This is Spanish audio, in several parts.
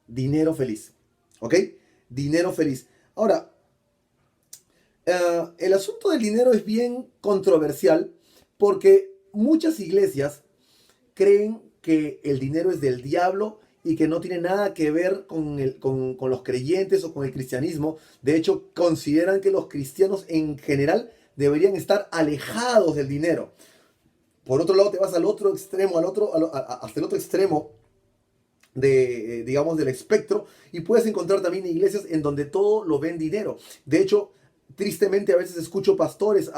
dinero feliz. ¿Ok? Dinero feliz. Ahora, el asunto del dinero es bien controversial porque muchas iglesias creen que el dinero es del diablo y que no tiene nada que ver con los creyentes o con el cristianismo. De hecho, consideran que los cristianos en general deberían estar alejados del dinero. Por otro lado, te vas al otro extremo, hasta el otro extremo digamos, del espectro, y puedes encontrar también iglesias en donde todo lo ven dinero. De hecho, tristemente a veces escucho pastores,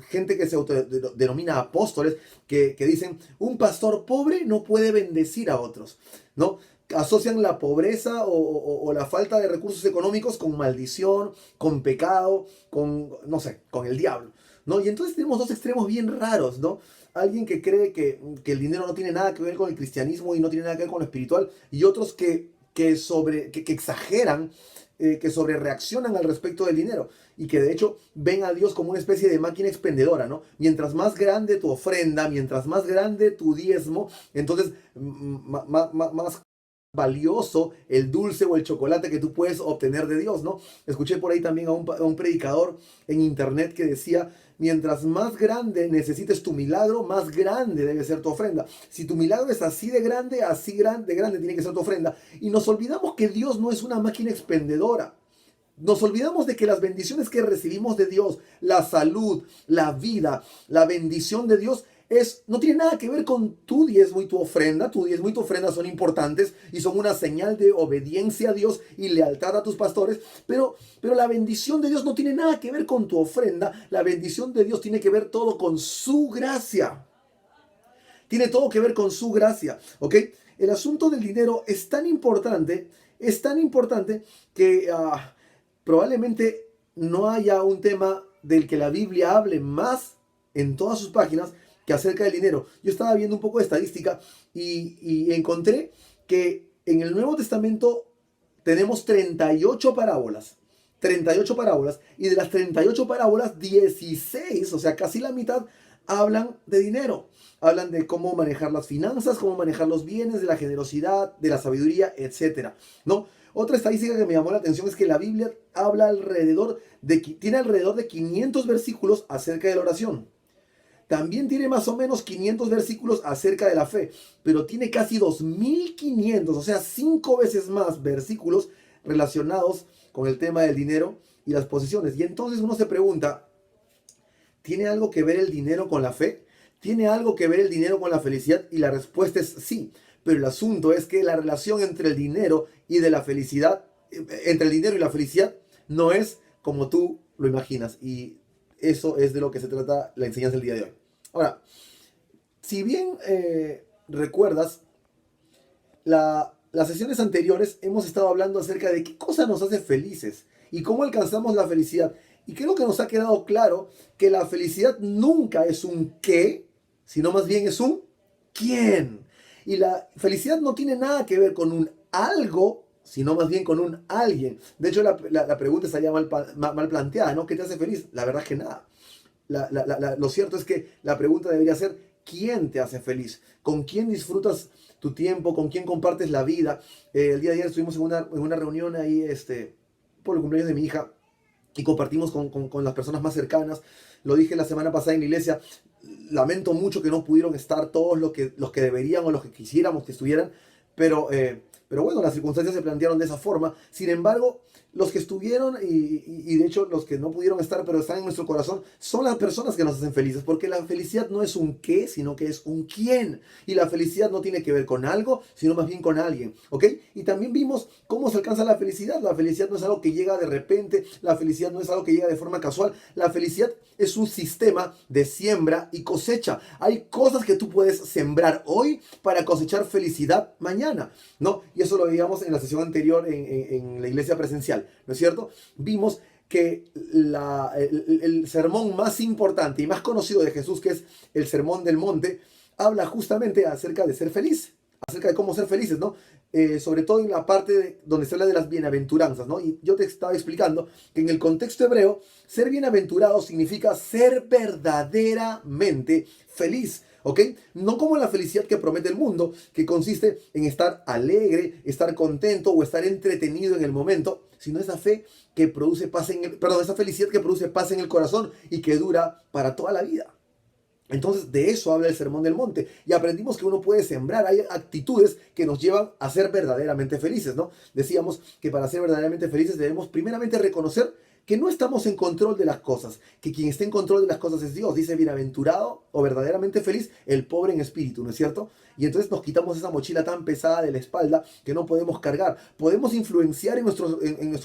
gente que se autodenomina apóstoles, que dicen, un pastor pobre no puede bendecir a otros, ¿no? Asocian la pobreza o la falta de recursos económicos con maldición, con pecado, con, no sé, con el diablo, ¿no? Y entonces tenemos dos extremos bien raros, ¿no? Alguien que cree que el dinero no tiene nada que ver con el cristianismo y no tiene nada que ver con lo espiritual, y otros que exageran, que sobre reaccionan al respecto del dinero y que de hecho ven a Dios como una especie de máquina expendedora, ¿no? Mientras más grande tu ofrenda, mientras más grande tu diezmo, entonces más valioso el dulce o el chocolate que tú puedes obtener de Dios, ¿no? Escuché por ahí también a un predicador en internet que decía, mientras más grande necesites tu milagro, más grande debe ser tu ofrenda. Si tu milagro es así grande tiene que ser tu ofrenda. Y nos olvidamos que Dios no es una máquina expendedora. Nos olvidamos de que las bendiciones que recibimos de Dios, la salud, la vida, la bendición de Dios, no tiene nada que ver con tu diezmo y tu ofrenda. Tu diezmo y tu ofrenda son importantes y son una señal de obediencia a Dios y lealtad a tus pastores, pero la bendición de Dios no tiene nada que ver con tu ofrenda. La bendición de Dios tiene que ver todo con su gracia. Tiene todo que ver con su gracia, ¿ok? El asunto del dinero es tan importante que probablemente no haya un tema del que la Biblia hable más en todas sus páginas que acerca del dinero. Yo estaba viendo un poco de estadística y encontré que en el Nuevo Testamento tenemos 38 parábolas. 38 parábolas. Y de las 38 parábolas, 16, o sea, casi la mitad, hablan de dinero. Hablan de cómo manejar las finanzas, cómo manejar los bienes, de la generosidad, de la sabiduría, etcétera, ¿no? Otra estadística que me llamó la atención es que la Biblia tiene alrededor de 500 versículos acerca de la oración. También tiene más o menos 500 versículos acerca de la fe, pero tiene casi 2500, o sea, 5 veces más versículos relacionados con el tema del dinero y las posesiones. Y entonces uno se pregunta, ¿tiene algo que ver el dinero con la fe? ¿Tiene algo que ver el dinero con la felicidad? Y la respuesta es sí. Pero el asunto es que la relación entre el dinero y de la felicidad, entre el dinero y la felicidad, no es como tú lo imaginas. Y eso es de lo que se trata la enseñanza del día de hoy. Ahora, si bien recuerdas, las sesiones anteriores hemos estado hablando acerca de qué cosa nos hace felices y cómo alcanzamos la felicidad. Y creo que nos ha quedado claro que la felicidad nunca es un qué, sino más bien es un quién. Y la felicidad no tiene nada que ver con un algo, sino más bien con un alguien. De hecho, la pregunta estaría mal planteada, ¿no? ¿Qué te hace feliz? La verdad es que nada. Lo cierto es que la pregunta debería ser, ¿quién te hace feliz? ¿Con quién disfrutas tu tiempo? ¿Con quién compartes la vida? El día de ayer estuvimos en una reunión ahí por el cumpleaños de mi hija y compartimos con las personas más cercanas. Lo dije la semana pasada en la iglesia, lamento mucho que no pudieron estar todos los que deberían o los que quisiéramos que estuvieran, pero bueno, las circunstancias se plantearon de esa forma. Sin embargo, los que estuvieron y de hecho los que no pudieron estar, pero están en nuestro corazón, son las personas que nos hacen felices, porque la felicidad no es un qué, sino que es un quién. Y la felicidad no tiene que ver con algo, sino más bien con alguien, ¿ok? Y también vimos cómo se alcanza la felicidad. La felicidad no es algo que llega de repente, la felicidad no es algo que llega de forma casual, la felicidad es un sistema de siembra y cosecha. Hay cosas que tú puedes sembrar hoy para cosechar felicidad mañana, ¿no? Y eso lo veíamos en la sesión anterior en la iglesia presencial, ¿no es cierto? Vimos que el sermón más importante y más conocido de Jesús, que es el Sermón del Monte, habla justamente acerca de ser feliz, acerca de cómo ser felices, ¿no? sobre todo en la parte donde se habla de las bienaventuranzas, ¿no? Y yo te estaba explicando que en el contexto hebreo, ser bienaventurado significa ser verdaderamente feliz. ¿Ok? No como la felicidad que promete el mundo, que consiste en estar alegre, estar contento o estar entretenido en el momento, sino esa fe que produce paz esa felicidad que produce paz en el corazón y que dura para toda la vida. Entonces de eso habla el Sermón del Monte y aprendimos que uno puede sembrar, hay actitudes que nos llevan a ser verdaderamente felices, ¿no? Decíamos que para ser verdaderamente felices debemos primeramente reconocer que no estamos en control de las cosas, que quien está en control de las cosas es Dios. Dice bienaventurado o verdaderamente feliz el pobre en espíritu, ¿no es cierto? Y entonces nos quitamos esa mochila tan pesada de la espalda que no podemos cargar. Podemos influenciar en nuestros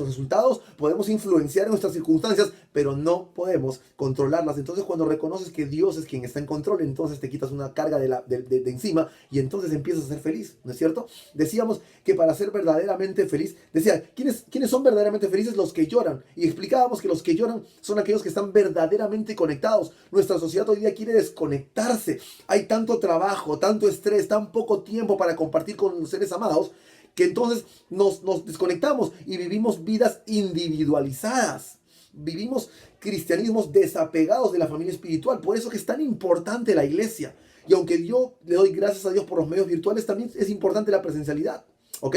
resultados, podemos influenciar en nuestras circunstancias, pero no podemos controlarlas. Entonces cuando reconoces que Dios es quien está en control, entonces te quitas una carga de encima y entonces empiezas a ser feliz, ¿no es cierto? Decíamos que para ser verdaderamente feliz, ¿quiénes son verdaderamente felices? Los que lloran. Y explicábamos que los que lloran son aquellos que están verdaderamente conectados. Nuestra sociedad hoy día quiere desconectarse. Hay tanto trabajo, tanto estrés, tan poco tiempo para compartir con los seres amados, que entonces nos desconectamos y vivimos vidas individualizadas. Vivimos cristianismos desapegados de la familia espiritual. Por eso que es tan importante la iglesia. Y aunque yo le doy gracias a Dios por los medios virtuales, también es importante la presencialidad. ¿Ok?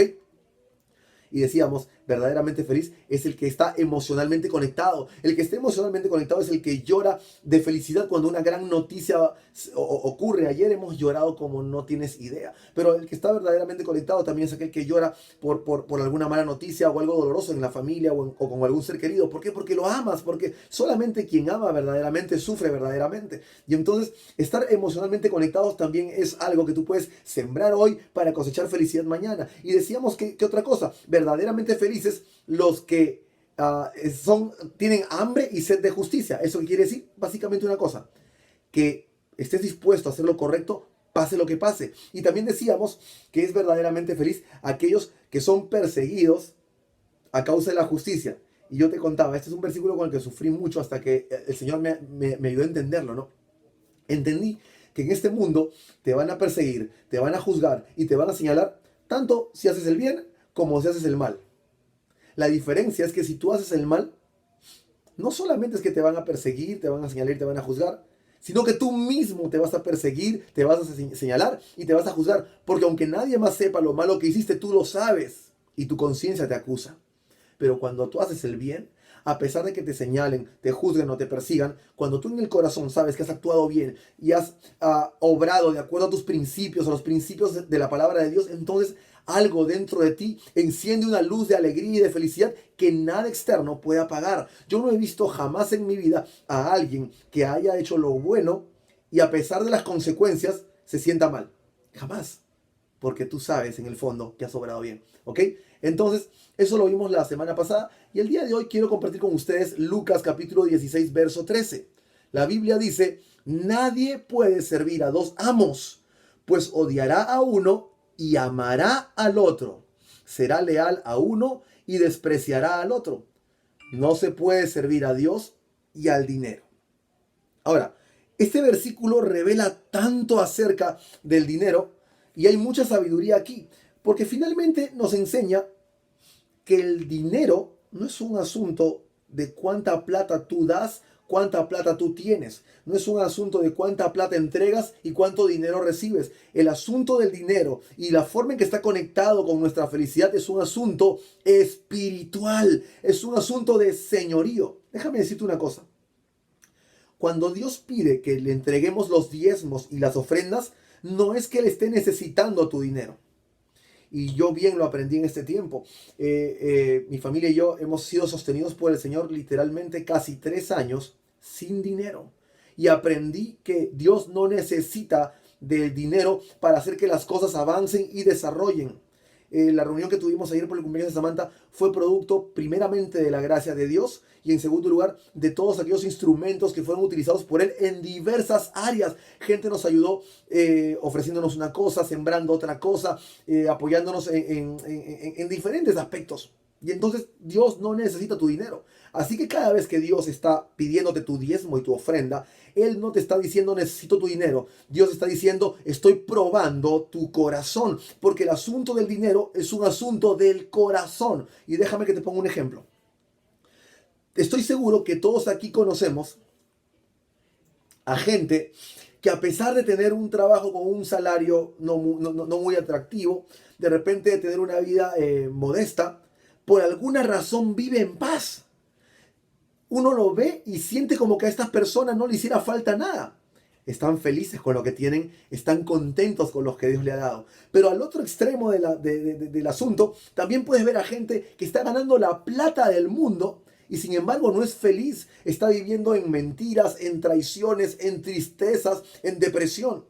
Y decíamos, verdaderamente feliz es el que está emocionalmente conectado. El que esté emocionalmente conectado es el que llora de felicidad cuando una gran noticia ocurre. Ayer hemos llorado como no tienes idea. Pero el que está verdaderamente conectado también es aquel que llora por alguna mala noticia o algo doloroso en la familia o con algún ser querido. ¿Por qué? Porque lo amas. Porque solamente quien ama verdaderamente sufre verdaderamente. Y entonces estar emocionalmente conectados también es algo que tú puedes sembrar hoy para cosechar felicidad mañana. Y decíamos que otra cosa, verdaderamente felices los que tienen hambre y sed de justicia. ¿Eso qué quiere decir? Básicamente una cosa, que estés dispuesto a hacer lo correcto, pase lo que pase. Y también decíamos que es verdaderamente feliz aquellos que son perseguidos a causa de la justicia. Y yo te contaba, este es un versículo con el que sufrí mucho hasta que el Señor me ayudó a entenderlo, ¿no? Entendí que en este mundo te van a perseguir, te van a juzgar y te van a señalar tanto si haces el bien como si haces el mal. La diferencia es que si tú haces el mal, no solamente es que te van a perseguir, te van a señalar y te van a juzgar, sino que tú mismo te vas a perseguir, te vas a señalar y te vas a juzgar, porque aunque nadie más sepa lo malo que hiciste, tú lo sabes y tu conciencia te acusa. Pero cuando tú haces el bien, a pesar de que te señalen, te juzguen o te persigan, cuando tú en el corazón sabes que has actuado bien y has obrado de acuerdo a tus principios, a los principios de la palabra de Dios, entonces algo dentro de ti enciende una luz de alegría y de felicidad que nada externo puede apagar. Yo no he visto jamás en mi vida a alguien que haya hecho lo bueno y a pesar de las consecuencias se sienta mal. Jamás. Porque tú sabes en el fondo que has obrado bien. ¿Ok? Entonces, eso lo vimos la semana pasada y el día de hoy quiero compartir con ustedes Lucas capítulo 16, verso 13. La Biblia dice, nadie puede servir a dos amos, pues odiará a uno y amará al otro. Será leal a uno y despreciará al otro. No se puede servir a Dios y al dinero. Ahora, este versículo revela tanto acerca del dinero y hay mucha sabiduría aquí, porque finalmente nos enseña que el dinero no es un asunto de cuánta plata tú das, cuánta plata tú tienes. No es un asunto de cuánta plata entregas y cuánto dinero recibes. El asunto del dinero y la forma en que está conectado con nuestra felicidad es un asunto espiritual. Es un asunto de señorío. Déjame decirte una cosa. Cuando Dios pide que le entreguemos los diezmos y las ofrendas, no es que Él esté necesitando tu dinero. Y yo bien lo aprendí en este tiempo. Mi familia y yo hemos sido sostenidos por el Señor literalmente casi 3 años sin dinero. Y aprendí que Dios no necesita del dinero para hacer que las cosas avancen y desarrollen. La reunión que tuvimos ayer por el cumpleaños de Samantha fue producto primeramente de la gracia de Dios y en segundo lugar de todos aquellos instrumentos que fueron utilizados por Él en diversas áreas. Gente nos ayudó ofreciéndonos una cosa, sembrando otra cosa, apoyándonos en diferentes aspectos. Y entonces Dios no necesita tu dinero. Así que cada vez que Dios está pidiéndote tu diezmo y tu ofrenda, Él no te está diciendo necesito tu dinero. Dios está diciendo estoy probando tu corazón. Porque el asunto del dinero es un asunto del corazón. Y déjame que te ponga un ejemplo. Estoy seguro que todos aquí conocemos a gente que a pesar de tener un trabajo con un salario no muy atractivo, de repente de tener una vida modesta, por alguna razón vive en paz. Uno lo ve y siente como que a estas personas no le hiciera falta nada. Están felices con lo que tienen, están contentos con lo que Dios le ha dado. Pero al otro extremo del asunto, también puedes ver a gente que está ganando la plata del mundo y sin embargo no es feliz, está viviendo en mentiras, en traiciones, en tristezas, en depresión.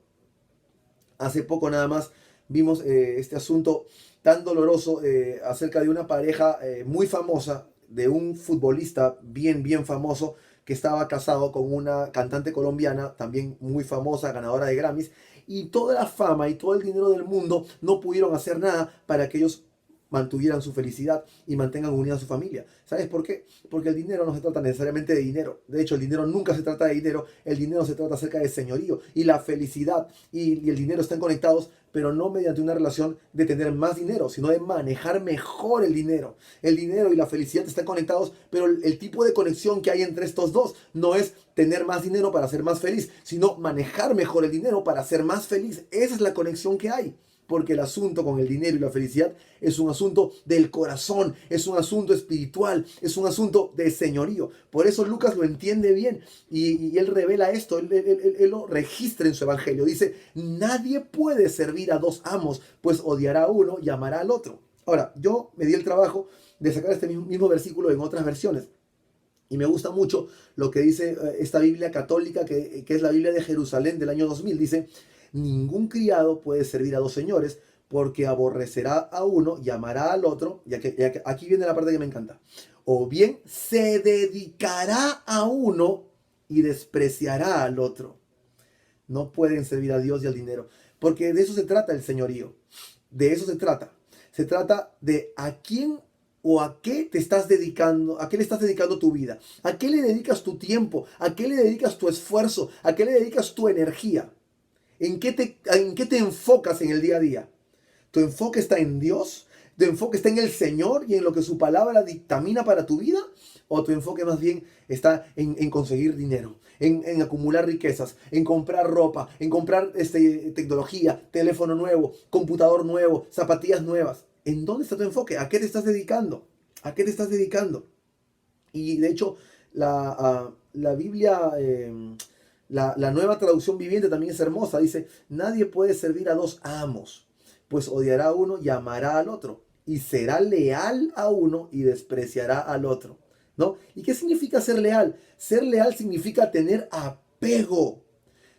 Hace poco nada más vimos este asunto tan doloroso acerca de una pareja muy famosa, de un futbolista bien famoso que estaba casado con una cantante colombiana, también muy famosa, ganadora de Grammys, y toda la fama y todo el dinero del mundo no pudieron hacer nada para que ellos mantuvieran su felicidad y mantengan unida a su familia. ¿Sabes por qué? Porque el dinero no se trata necesariamente de dinero. De hecho, el dinero nunca se trata de dinero. El dinero se trata acerca de señorío. Y la felicidad y el dinero están conectados, pero no mediante una relación de tener más dinero, sino de manejar mejor el dinero. El dinero y la felicidad están conectados, pero el tipo de conexión que hay entre estos dos no es tener más dinero para ser más feliz, sino manejar mejor el dinero para ser más feliz. Esa es la conexión que hay. Porque el asunto con el dinero y la felicidad es un asunto del corazón, es un asunto espiritual, es un asunto de señorío. Por eso Lucas lo entiende bien y él revela esto, él lo registra en su evangelio. Dice, nadie puede servir a dos amos, pues odiará a uno y amará al otro. Ahora, yo me di el trabajo de sacar este mismo versículo en otras versiones. Y me gusta mucho lo que dice esta Biblia católica, que es la Biblia de Jerusalén del año 2000. Dice, ningún criado puede servir a dos señores porque aborrecerá a uno y amará al otro. Y aquí viene la parte que me encanta. O bien se dedicará a uno y despreciará al otro. No pueden servir a Dios y al dinero. Porque de eso se trata el señorío. De eso se trata. Se trata de a quién o a qué te estás dedicando, a qué le estás dedicando tu vida, a qué le dedicas tu tiempo, a qué le dedicas tu esfuerzo, a qué le dedicas tu energía. En qué te enfocas en el día a día? ¿Tu enfoque está en Dios? ¿Tu enfoque está en el Señor y en lo que su palabra dictamina para tu vida? ¿O tu enfoque más bien está en conseguir dinero, en acumular riquezas, en comprar ropa, en comprar tecnología, teléfono nuevo, computador nuevo, zapatillas nuevas? ¿En dónde está tu enfoque? ¿A qué te estás dedicando? ¿A qué te estás dedicando? Y de hecho, la Biblia, la nueva traducción viviente también es hermosa. Dice, nadie puede servir a dos amos, pues odiará a uno y amará al otro. Y será leal a uno y despreciará al otro. ¿No? ¿Y qué significa ser leal? Ser leal significa tener apego.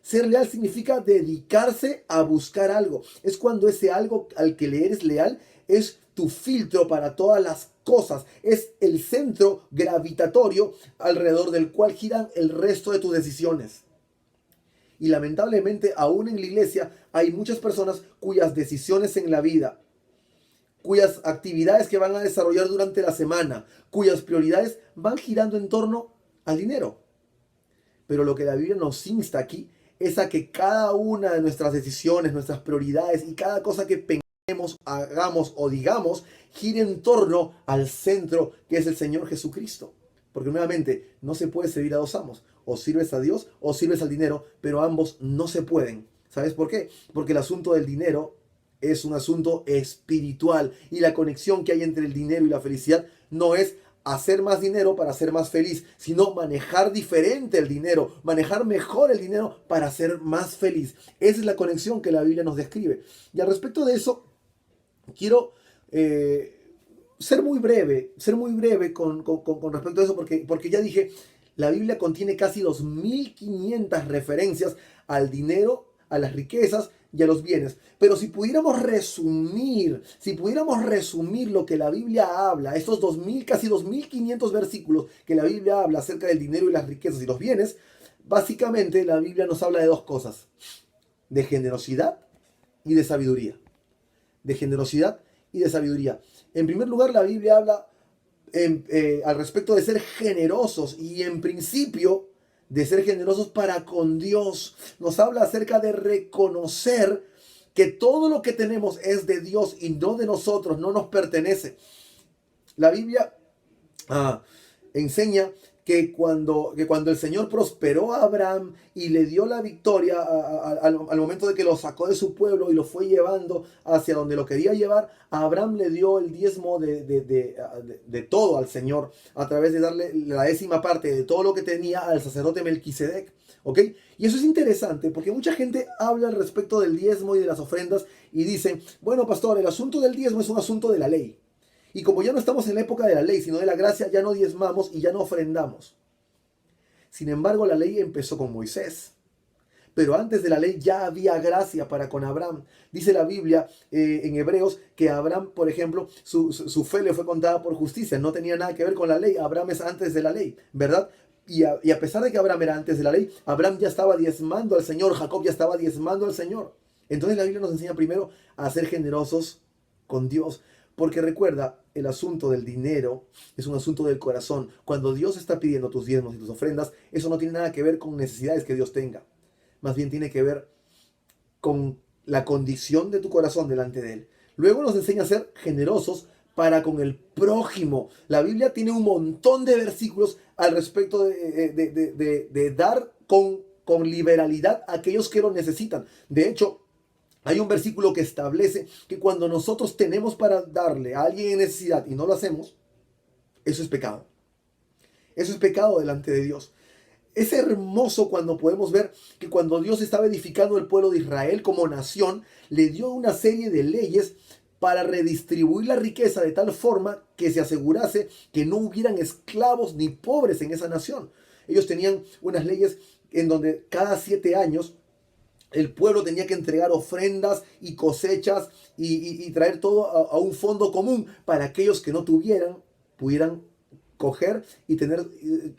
Ser leal significa dedicarse a buscar algo. Es cuando ese algo al que le eres leal es tu filtro para todas las cosas. Es el centro gravitatorio alrededor del cual giran el resto de tus decisiones. Y lamentablemente aún en la iglesia hay muchas personas cuyas decisiones en la vida, cuyas actividades que van a desarrollar durante la semana, cuyas prioridades van girando en torno al dinero. Pero lo que la Biblia nos insta aquí es a que cada una de nuestras decisiones, nuestras prioridades y cada cosa que pensemos, hagamos o digamos gire en torno al centro que es el Señor Jesucristo. Porque nuevamente no se puede servir a dos amos. O sirves a Dios o sirves al dinero, pero ambos no se pueden. ¿Sabes por qué? Porque el asunto del dinero es un asunto espiritual y la conexión que hay entre el dinero y la felicidad no es hacer más dinero para ser más feliz, sino manejar diferente el dinero, manejar mejor el dinero para ser más feliz. Esa es la conexión que la Biblia nos describe. Y al respecto de eso, quiero ser muy breve con respecto a eso, porque ya dije, la Biblia contiene casi 2500 referencias al dinero, a las riquezas y a los bienes. Pero si pudiéramos resumir lo que la Biblia habla, estos casi 2500 versículos que la Biblia habla acerca del dinero y las riquezas y los bienes, básicamente la Biblia nos habla de dos cosas: de generosidad y de sabiduría. De generosidad y de sabiduría. En primer lugar, la Biblia habla al respecto de ser generosos y en principio de ser generosos para con Dios. Nos habla acerca de reconocer que todo lo que tenemos es de Dios y no de nosotros, no nos pertenece. La Biblia ah, enseña que cuando el Señor prosperó a Abraham y le dio la victoria al momento de que lo sacó de su pueblo y lo fue llevando hacia donde lo quería llevar, a Abraham le dio el diezmo de todo al Señor a través de darle la 10ª parte de todo lo que tenía al sacerdote Melquisedec. ¿Ok? Y eso es interesante porque mucha gente habla al respecto del diezmo y de las ofrendas y dice, bueno, pastor, el asunto del diezmo es un asunto de la ley. Y como ya no estamos en la época de la ley, sino de la gracia, ya no diezmamos y ya no ofrendamos. Sin embargo, la ley empezó con Moisés. Pero antes de la ley ya había gracia para con Abraham. Dice la Biblia en Hebreos que Abraham, por ejemplo, su fe le fue contada por justicia. No tenía nada que ver con la ley. Abraham es antes de la ley, ¿verdad? Y a pesar de que Abraham era antes de la ley, Abraham ya estaba diezmando al Señor. Jacob ya estaba diezmando al Señor. Entonces la Biblia nos enseña primero a ser generosos con Dios. Porque recuerda, el asunto del dinero es un asunto del corazón. Cuando Dios está pidiendo tus diezmos y tus ofrendas, eso no tiene nada que ver con necesidades que Dios tenga. Más bien tiene que ver con la condición de tu corazón delante de Él. Luego nos enseña a ser generosos para con el prójimo. La Biblia tiene un montón de versículos al respecto de dar con liberalidad a aquellos que lo necesitan. De hecho, hay un versículo que establece que cuando nosotros tenemos para darle a alguien en necesidad y no lo hacemos, eso es pecado. Eso es pecado delante de Dios. Es hermoso cuando podemos ver que cuando Dios estaba edificando el pueblo de Israel como nación, le dio una serie de leyes para redistribuir la riqueza de tal forma que se asegurase que no hubieran esclavos ni pobres en esa nación. Ellos tenían unas leyes en donde cada 7 años el pueblo tenía que entregar ofrendas y cosechas y traer todo a un fondo común para aquellos que no tuvieran, pudieran coger y tener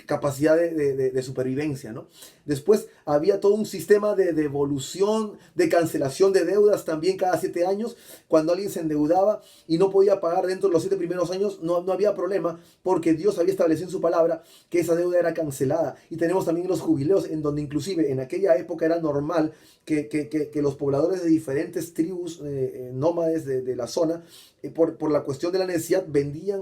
capacidad de supervivencia, ¿no? Después había todo un sistema de devolución, de cancelación de deudas también cada 7 años. Cuando alguien se endeudaba y no podía pagar dentro de los 7 primeros años, no había problema porque Dios había establecido en su palabra que esa deuda era cancelada. Y tenemos también los jubileos en donde inclusive en aquella época era normal que los pobladores de diferentes tribus nómades de la zona por la cuestión de la necesidad,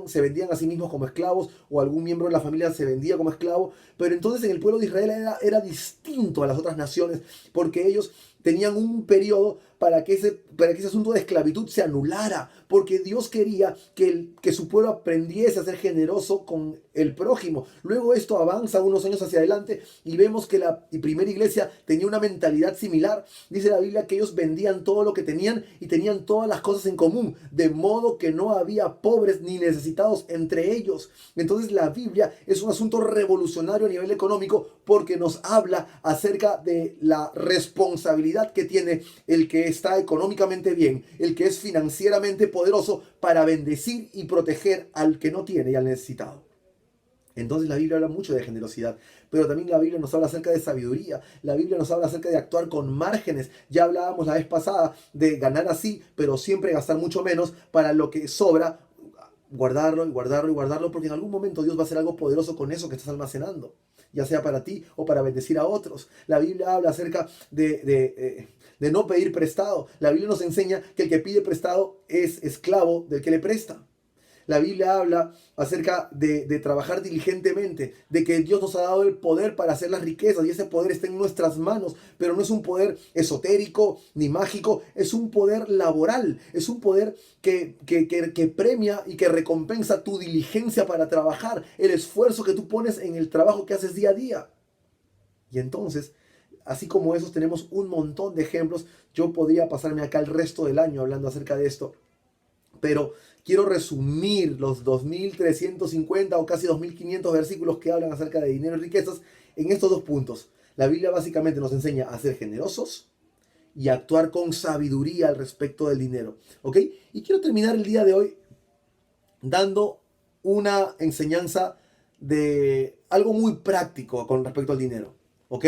se vendían a sí mismos como esclavos o algún miembro de la familia se vendía como esclavo. Pero entonces en el pueblo de Israel era distinto a las otras naciones porque ellos tenían un periodo para que ese asunto de esclavitud se anulara, porque Dios quería que su pueblo aprendiese a ser generoso con el prójimo. Luego esto avanza unos años hacia adelante y vemos que la primera iglesia tenía una mentalidad similar. Dice la Biblia que ellos vendían todo lo que tenían y tenían todas las cosas en común, de modo que no había pobres ni necesitados entre ellos. Entonces la Biblia es un asunto revolucionario a nivel económico porque nos habla acerca de la responsabilidad que tiene el que está económicamente bien, el que es financieramente poderoso para bendecir y proteger al que no tiene y al necesitado. Entonces la Biblia habla mucho de generosidad, pero también la Biblia nos habla acerca de sabiduría, la Biblia nos habla acerca de actuar con márgenes. Ya hablábamos la vez pasada de ganar así, pero siempre gastar mucho menos para lo que sobra, guardarlo y guardarlo y guardarlo, porque en algún momento Dios va a hacer algo poderoso con eso que estás almacenando, ya sea para ti o para bendecir a otros. La Biblia habla acerca de no pedir prestado. La Biblia nos enseña que el que pide prestado es esclavo del que le presta. La Biblia habla acerca de trabajar diligentemente, de que Dios nos ha dado el poder para hacer las riquezas y ese poder está en nuestras manos, pero no es un poder esotérico ni mágico, es un poder laboral, es un poder que premia y que recompensa tu diligencia para trabajar, el esfuerzo que tú pones en el trabajo que haces día a día. Y entonces, así como esos tenemos un montón de ejemplos. Yo podría pasarme acá el resto del año hablando acerca de esto, pero quiero resumir los 2350 o casi 2500 versículos que hablan acerca de dinero y riquezas en estos 2 puntos. La Biblia básicamente nos enseña a ser generosos y a actuar con sabiduría al respecto del dinero. ¿Ok? Y quiero terminar el día de hoy dando una enseñanza de algo muy práctico con respecto al dinero. ¿Ok?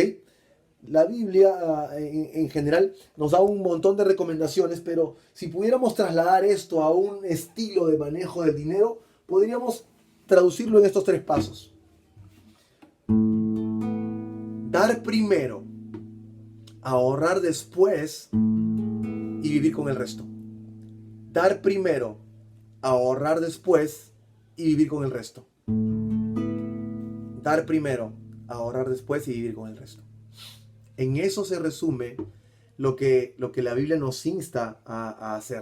La Biblia en general nos da un montón de recomendaciones, pero si pudiéramos trasladar esto a un estilo de manejo del dinero, podríamos traducirlo en estos 3 pasos. Dar primero, ahorrar después y vivir con el resto. Dar primero, ahorrar después y vivir con el resto. Dar primero, ahorrar después y vivir con el resto. En eso se resume lo que la Biblia nos insta a hacer.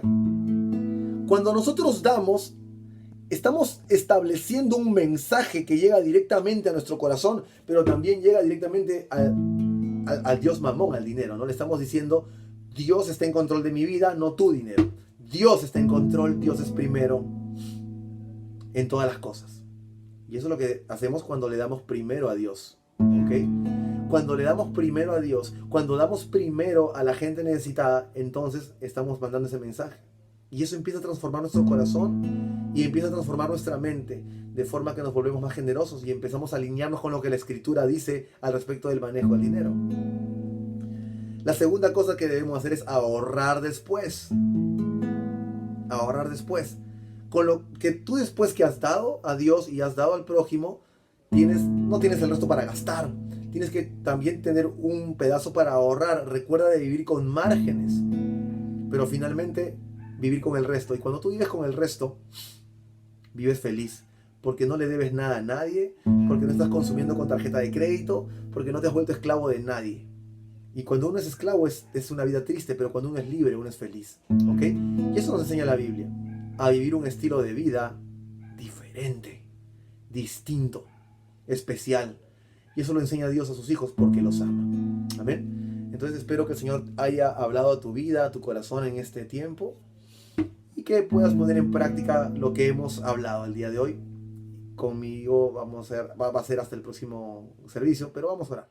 Cuando nosotros damos, estamos estableciendo un mensaje que llega directamente a nuestro corazón, pero también llega directamente al Dios mamón, al dinero, ¿no? Le estamos diciendo, Dios está en control de mi vida, no tu dinero. Dios está en control, Dios es primero en todas las cosas. Y eso es lo que hacemos cuando le damos primero a Dios, ¿ok? Cuando le damos primero a Dios, cuando damos primero a la gente necesitada, entonces estamos mandando ese mensaje. Y eso empieza a transformar nuestro corazón y empieza a transformar nuestra mente, de forma que nos volvemos más generosos y empezamos a alinearnos con lo que la Escritura dice al respecto del manejo del dinero. La segunda cosa que debemos hacer es ahorrar después. Ahorrar después. Con lo que tú, después que has dado a Dios y has dado al prójimo, no tienes el resto para gastar. Tienes que también tener un pedazo para ahorrar. Recuerda de vivir con márgenes. Pero finalmente vivir con el resto. Y cuando tú vives con el resto, vives feliz. Porque no le debes nada a nadie. Porque no estás consumiendo con tarjeta de crédito. Porque no te has vuelto esclavo de nadie. Y cuando uno es esclavo es una vida triste. Pero cuando uno es libre, uno es feliz. ¿Ok? Y eso nos enseña la Biblia. A vivir un estilo de vida diferente, distinto, especial. Y eso lo enseña Dios a sus hijos porque los ama. Amén. Entonces espero que el Señor haya hablado a tu vida, a tu corazón en este tiempo, y que puedas poner en práctica lo que hemos hablado el día de hoy. Conmigo va a ser hasta el próximo servicio, pero vamos a orar.